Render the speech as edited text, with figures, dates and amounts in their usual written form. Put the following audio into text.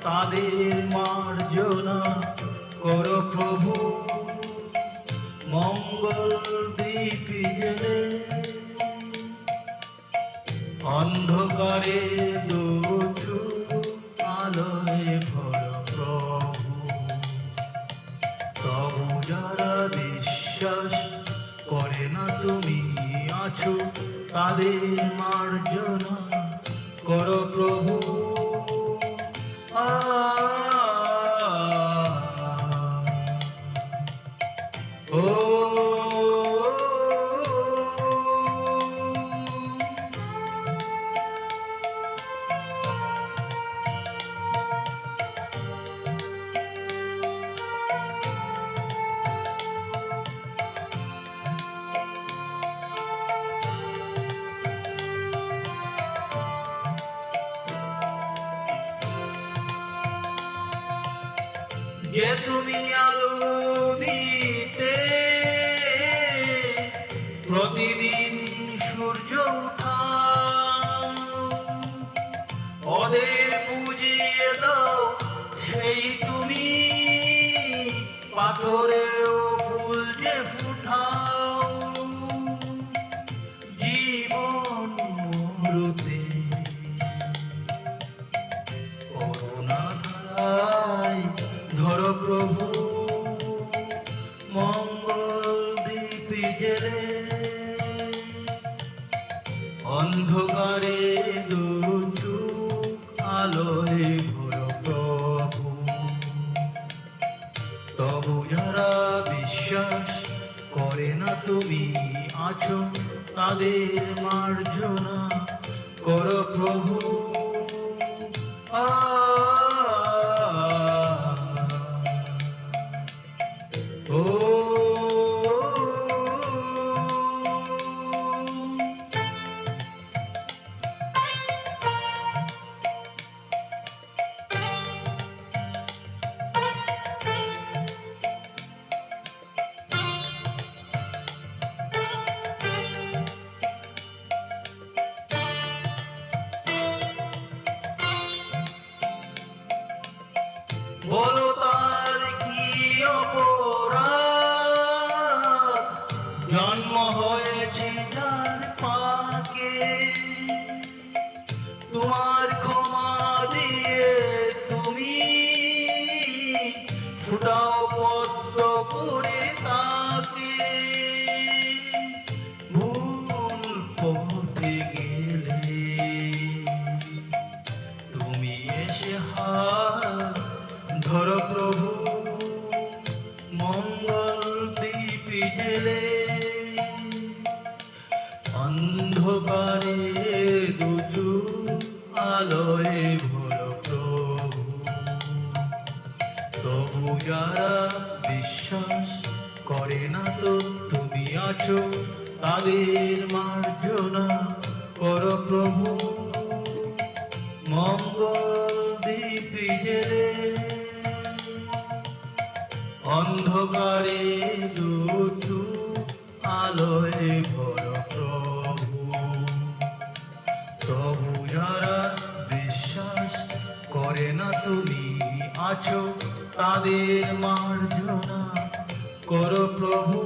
তাদের মার্জনা করো প্রভু। মঙ্গল দীপ জেলে অন্ধকারে দুচু আলোয় ভর প্রভু। তবু যারা বিশ্বাস করে না তুমি আছো, তাদের মার্জনা করো প্রভু। ও যে তুমি আলো দিতে প্রতিদিন সূর্য উঠাও, ওদের বুঝিয়ে দাও সেই তুমি পাথরেও ফুল যে ফুটাও। জীবন মরুতে করুণা ধারায় ধরো প্রভু। মঙ্গল দীপ জেলে অন্ধকারে দুচুক আলোয় ভরো প্রভু। তবু যারা বিশ্বাস করে না তুমি আছো, তাদের মার্জনা করো প্রভু। বলো তার কি অপরাধ, জন্ম হয়েছে যার পাকে। তোমার ক্ষমা দিয়ে তুমি ফুটাও পদ্ম করে তাকে। ভুল পথে গেলে তুমি এসে হাত ধরো প্রভু। মঙ্গল দীপ জেলে অন্ধকারে দুচু আলোয় ভরো প্রভু। তবু যারা বিশ্বাস করে না তো তুমি আছো, তাদের মার্জনা করো প্রভু। মঙ্গল দীপ জেলে অন্ধকারে দুচু আলোয় ভরো প্রভু। তবু যারা বিশ্বাস করে না তুমি আছো, তাদের মার্জনা করো প্রভু।